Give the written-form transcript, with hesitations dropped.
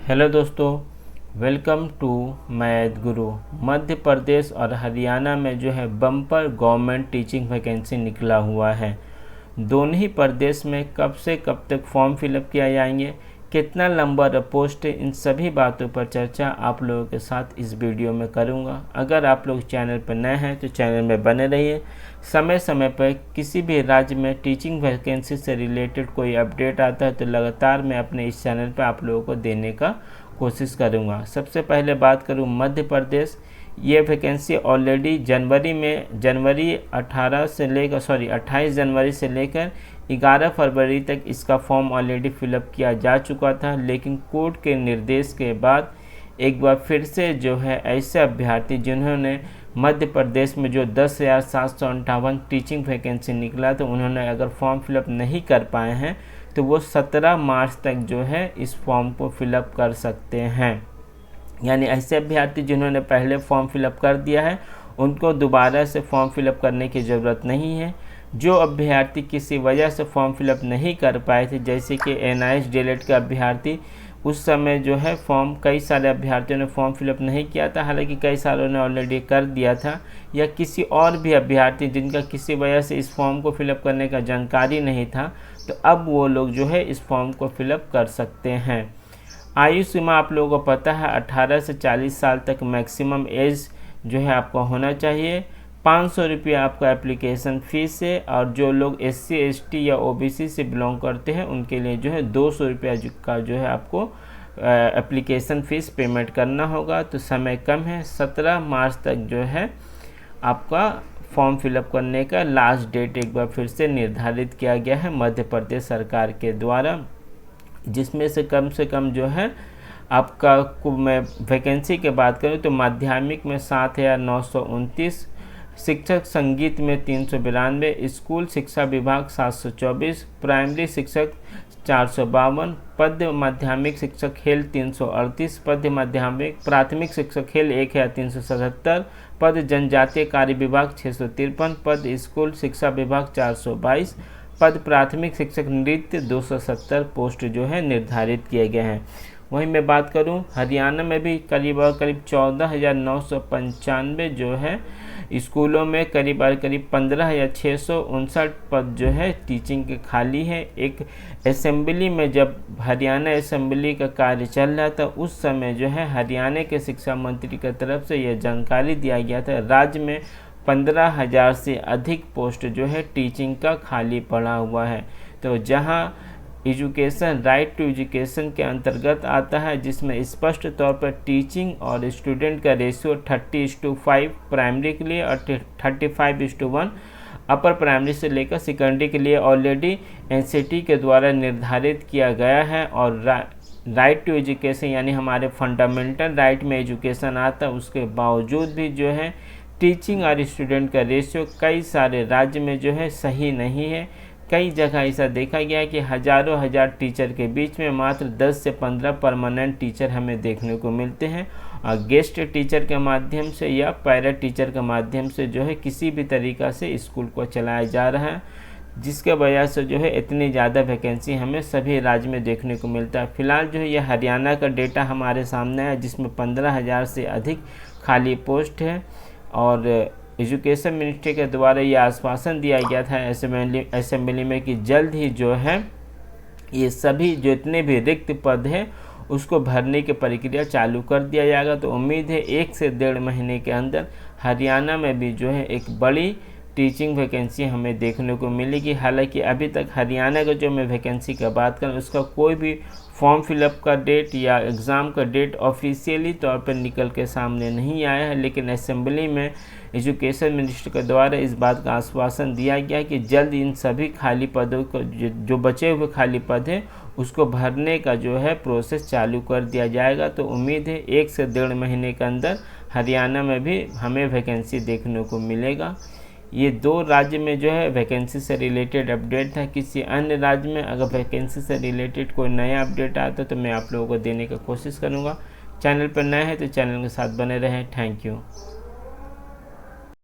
Hello दोस्तों, welcome to math गुरु। मध्य प्रदेश और हरियाणा में जो है बम्पर गवर्नमेंट टीचिंग वैकेंसी निकला हुआ है। दोनों ही प्रदेश में कब से कब तक फॉर्म फिलअप किया जाएंगे, कितना लंबा पोस्ट है, इन सभी बातों पर चर्चा आप लोगों के साथ इस वीडियो में करूंगा। अगर आप लोग चैनल पर नए हैं तो चैनल में बने रहिए। समय समय पर किसी भी राज्य में टीचिंग वैकेंसी से रिलेटेड कोई अपडेट आता है तो लगातार मैं अपने इस चैनल पर आप लोगों को देने का कोशिश करूंगा। सबसे पहले बात करूं मध्य प्रदेश। ये वैकेंसी ऑलरेडी जनवरी 28 जनवरी से लेकर 11 फरवरी तक इसका फॉर्म ऑलरेडी फिलअप किया जा चुका था, लेकिन कोर्ट के निर्देश के बाद एक बार फिर से जो है ऐसे अभ्यर्थी जिन्होंने मध्य प्रदेश में जो 10,758 टीचिंग वैकेंसी निकला तो उन्होंने अगर फॉर्म फिलअप नहीं कर पाए हैं तो वो 17 मार्च तक जो है इस फॉर्म को फिलअप कर सकते हैं। यानी ऐसे अभ्यर्थी जिन्होंने पहले फॉर्म फिलअप कर दिया है उनको दोबारा से फॉर्म फिलअप करने की ज़रूरत नहीं है। जो अभ्यर्थी किसी वजह से फॉर्म फिलअप नहीं कर पाए थे, जैसे कि NIS DELED के अभ्यर्थी, उस समय जो है कई सारे अभ्यर्थियों ने फॉर्म फिलअप नहीं किया था, हालांकि कई सालों ने ऑलरेडी कर दिया था, या किसी और भी अभ्यर्थी जिनका किसी वजह से इस फॉर्म को फिलअप करने का जानकारी नहीं था, तो अब वो लोग जो है इस फॉर्म को फिलअप कर सकते हैं। आयु सीमा आप लोगों को पता है 18 से 40 साल तक मैक्सिमम एज जो है आपका होना चाहिए। 500 रुपया आपका एप्लीकेशन फ़ीस है, और जो लोग SC ST या OBC से बिलोंग करते हैं उनके लिए जो है 200 रुपया का जो है आपको एप्लीकेशन फ़ीस पेमेंट करना होगा। तो समय कम है, 17 मार्च तक जो है आपका फॉर्म फिलअप करने का लास्ट डेट एक बार फिर से निर्धारित किया गया है मध्य प्रदेश सरकार के द्वारा, जिसमें से कम जो है आपका मैं वैकेंसी की बात करूँ तो माध्यमिक में 7,929, शिक्षक संगीत में 392, स्कूल शिक्षा विभाग 724, प्राइमरी शिक्षक 452, पद माध्यमिक शिक्षक खेल 338, पद माध्यमिक प्राथमिक शिक्षक खेल 1377, पद जनजातीय कार्य विभाग 653, पद स्कूल शिक्षा विभाग 422, पद प्राथमिक शिक्षक नृत्य 270 पोस्ट जो है निर्धारित किए गए हैं। वहीं मैं बात करूं हरियाणा में भी करीब 14,995 जो है स्कूलों में करीब 15,659 पद जो है टीचिंग के खाली है। एक असेंबली में जब हरियाणा असेंबली का कार्य चल रहा था उस समय जो है हरियाणा के शिक्षा मंत्री की तरफ से यह जानकारी दिया गया था, राज्य में 15,000 से अधिक पोस्ट जो है टीचिंग का खाली पड़ा हुआ है। तो जहां एजुकेशन राइट टू एजुकेशन के अंतर्गत आता है, जिसमें स्पष्ट तौर पर टीचिंग और स्टूडेंट का रेशियो 30:5 प्राइमरी के लिए और 35:1 अपर प्राइमरी से लेकर सेकेंडरी के लिए ऑलरेडी NCT के द्वारा निर्धारित किया गया है। और राइट टू एजुकेशन यानी हमारे फंडामेंटल राइट में एजुकेशन आता है, उसके बावजूद भी जो है टीचिंग और स्टूडेंट का रेशियो कई सारे राज्य में जो है सही नहीं है। कई जगह ऐसा देखा गया है कि हज़ारों हजार टीचर के बीच में मात्र 10 से 15 परमानेंट टीचर हमें देखने को मिलते हैं, और गेस्ट टीचर के माध्यम से या पैरा टीचर के माध्यम से जो है किसी भी तरीक़ा से स्कूल को चलाया जा रहा है, जिसके वजह से जो है इतनी ज़्यादा वैकेंसी हमें सभी राज्य में देखने को मिलता है। फिलहाल जो है यह हरियाणा का डेटा हमारे सामने है, जिसमें 15,000 से अधिक खाली पोस्ट है। और एजुकेशन मिनिस्ट्री के द्वारा यह आश्वासन दिया गया था असेंबली में कि जल्द ही जो है ये सभी जितने भी रिक्त पद हैं उसको भरने की प्रक्रिया चालू कर दिया जाएगा। तो उम्मीद है 1 से 1.5 महीने के अंदर हरियाणा में भी जो है एक बड़ी टीचिंग वैकेंसी हमें देखने को मिलेगी। हालांकि अभी तक हरियाणा का जो मैं वैकेंसी की बात करूँ उसका कोई भी फॉर्म फिलअप का डेट या एग्ज़ाम का डेट ऑफिशियली तौर पर निकल के सामने नहीं आया है, लेकिन असेंबली में एजुकेशन मिनिस्टर के द्वारा इस बात का आश्वासन दिया गया कि जल्द इन सभी खाली पदों को जो बचे हुए खाली पद हैं उसको भरने का जो है प्रोसेस चालू कर दिया जाएगा। तो उम्मीद है 1 से 1.5 महीने के अंदर हरियाणा में भी हमें वैकेंसी देखने को मिलेगा। ये 2 राज्य में जो है वैकेंसी से रिलेटेड अपडेट था। किसी अन्य राज्य में अगर वैकेंसी से रिलेटेड कोई नया अपडेट आता तो मैं आप लोगों को देने की कोशिश करूँगा। चैनल पर नए हैं तो चैनल के साथ बने रहें। Thank you.